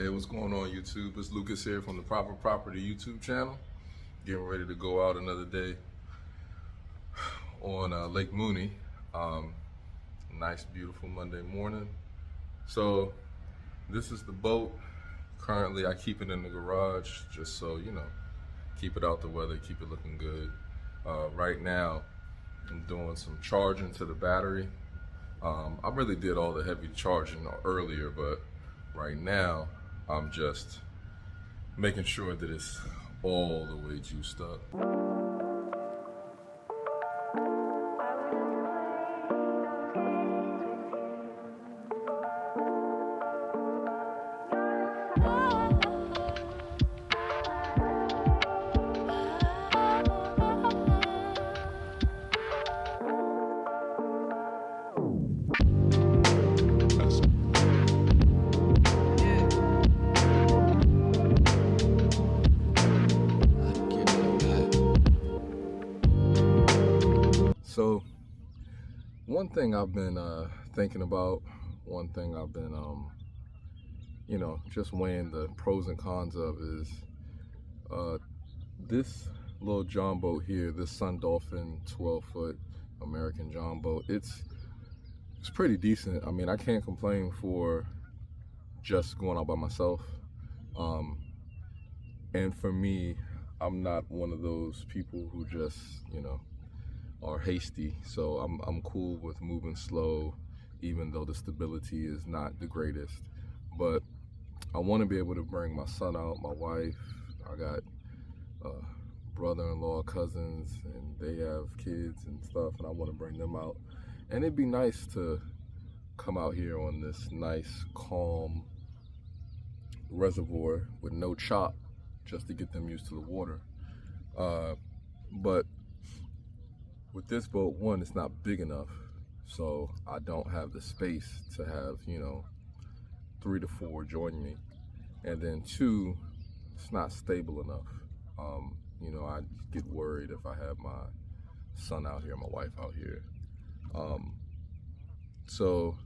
Hey, what's going on YouTube? It's Lucas here from the Proper Property YouTube channel. Getting ready to go out another day on Lake Mooney. Nice, beautiful Monday morning. So this is the boat. Currently, I keep it in the garage just so, keep it out the weather, keep it looking good. Right now, I'm doing some charging to the battery. I really did all the heavy charging earlier, but right now, I'm just making sure that it's all the way juiced up. So one thing I've been thinking about, one thing I've been, just weighing the pros and cons of is this little John boat here, this Dolphin 12-foot American John boat. It's pretty decent. I mean, I can't complain for just going out by myself. And for me, I'm not one of those people who just, are hasty, so I'm cool with moving slow, even though the stability is not the greatest. But I want to be able to bring my son out, my wife. I got brother-in-law, cousins, and they have kids and stuff, and I want to bring them out. And it'd be nice to come out here on this nice, calm reservoir with no chop, just to get them used to the water. But with this boat, one, it's not big enough, so I don't have the space to have, 3 to 4 join me. And then two, it's not stable enough. I get worried if I have my son out here, my wife out here. So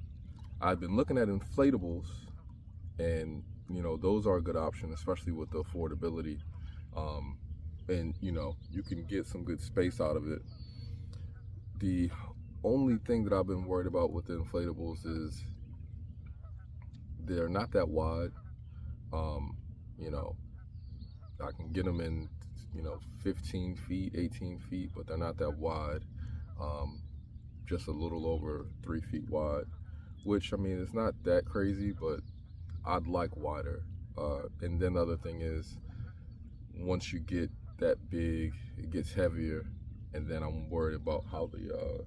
I've been looking at inflatables, and those are a good option, especially with the affordability. And you can get some good space out of it. The only thing that I've been worried about with the inflatables is they're not that wide. I can get them in 15 feet, 18 feet, but they're not that wide. Just a little over 3 feet wide, which, I mean, it's not that crazy, but I'd like wider. And then the other thing is, once you get that big, it gets heavier, and then I'm worried about how the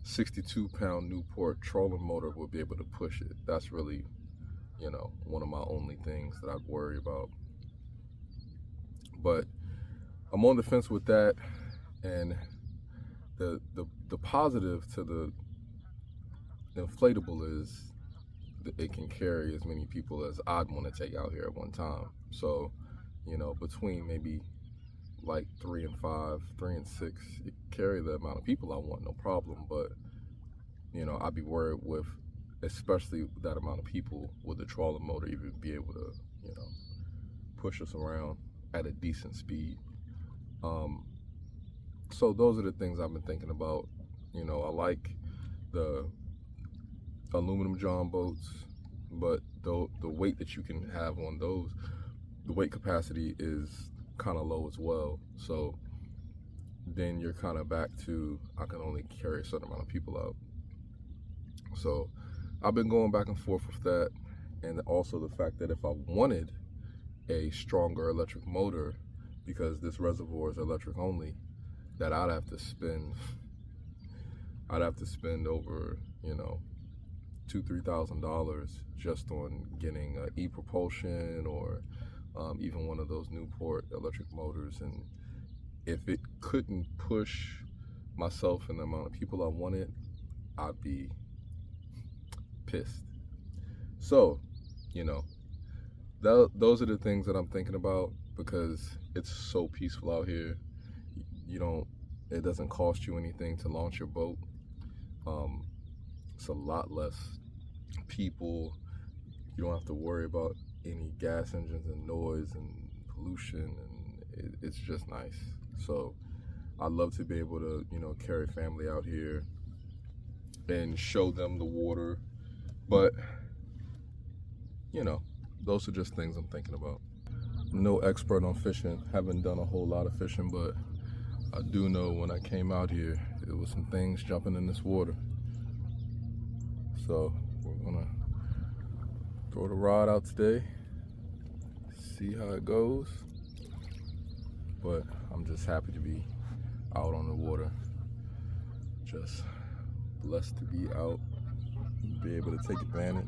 62-pound Newport trolling motor will be able to push it. That's really, one of my only things that I'd worry about. But I'm on the fence with that, and the positive to the inflatable is that it can carry as many people as I'd want to take out here at one time. So, between maybe like 3 and 5, 3 and 6, it carry the amount of people I want, no problem. But I'd be worried with, especially that amount of people, with the trawler motor even be able to, push us around at a decent speed. So those are the things I've been thinking about. I like the aluminum John boats, but the weight that you can have on those, the weight capacity is kind of low as well. So then you're kind of back to, I can only carry a certain amount of people out. So I've been going back and forth with that, and also the fact that if I wanted a stronger electric motor, because this reservoir is electric only, that I'd have to spend over, $2,000-$3,000 just on getting e-propulsion or even one of those Newport electric motors. And if it couldn't push myself and the amount of people I wanted, I'd be pissed. So, those are the things that I'm thinking about, because it's so peaceful out here. It doesn't cost you anything to launch your boat. It's a lot less people. You don't have to worry about any gas engines and noise and pollution, and it's just nice. So I'd love to be able to, you know, carry family out here and show them the water. But, you know, those are just things I'm thinking about. No expert on fishing, haven't done a whole lot of fishing, but I do know when I came out here, there was some things jumping in this water. So we're gonna throw the rod out today, see how it goes. But I'm just happy to be out on the water. Just blessed to be out, be able to take advantage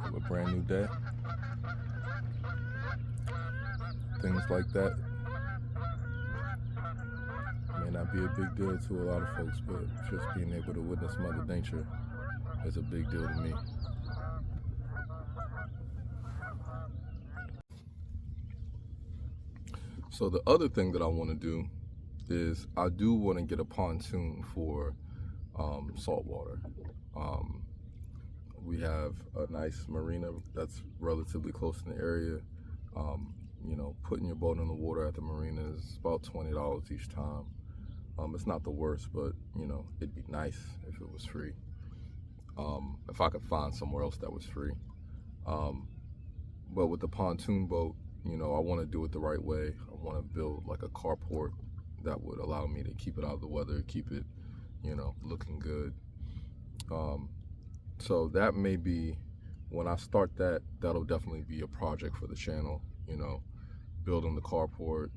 of a brand new day. Things like that may not be a big deal to a lot of folks, but just being able to witness Mother Nature is a big deal to me. So the other thing that I want to do is I do want to get a pontoon for saltwater. We have a nice marina that's relatively close in the area. You know, putting your boat in the water at the marina is about $20 each time. It's not the worst, but you know, it'd be nice if it was free. If I could find somewhere else that was free. But with the pontoon boat, you know, I want to do it the right way. I want to build like a carport that would allow me to keep it out of the weather, keep it, you know, looking good. So that may be, when I start that, that'll definitely be a project for the channel, you know, building the carport,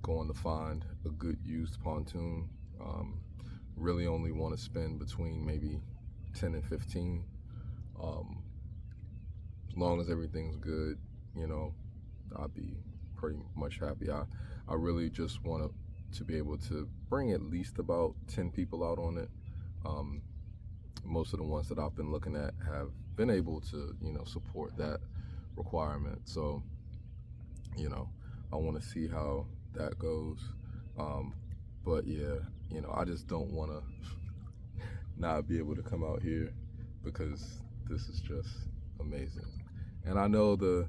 going to find a good used pontoon. Really only want to spend between maybe 10 and 15. As long as everything's good, you know, I'll be pretty much happy. I really just want to be able to bring at least about 10 people out on it. Most of the ones that I've been looking at have been able to, you know, support that requirement. So, you know, I want to see how that goes. But yeah, you know, I just don't want to not be able to come out here because this is just amazing. And I know the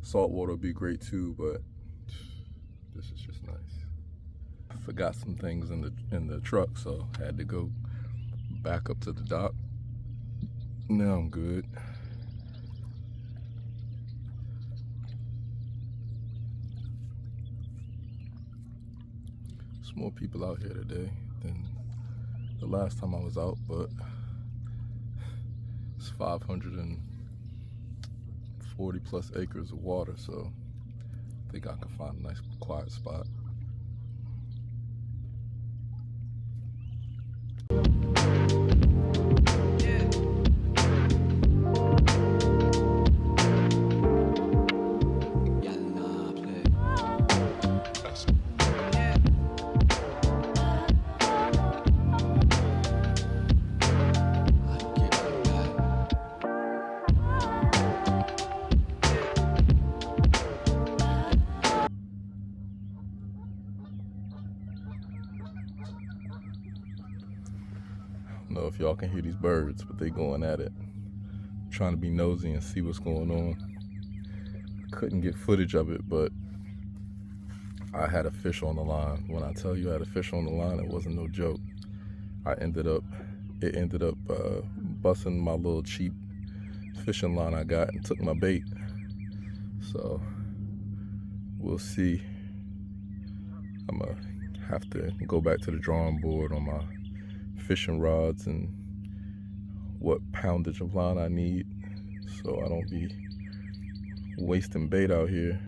saltwater will be great too, but this is just nice. I forgot some things in the truck, so I had to go back up to the dock. Now I'm good. There's more people out here today than the last time I was out, but it's 540 plus acres of water, so I think I can find a nice quiet spot. I don't know if y'all can hear these birds, but they going at it. I'm trying to be nosy and see what's going on. Couldn't get footage of it, but I had a fish on the line. When I tell you I had a fish on the line, it wasn't no joke. It ended up busting my little cheap fishing line I got and took my bait. So we'll see. I'm gonna have to go back to the drawing board on my fishing rods and what poundage of line I need, so I don't be wasting bait out here.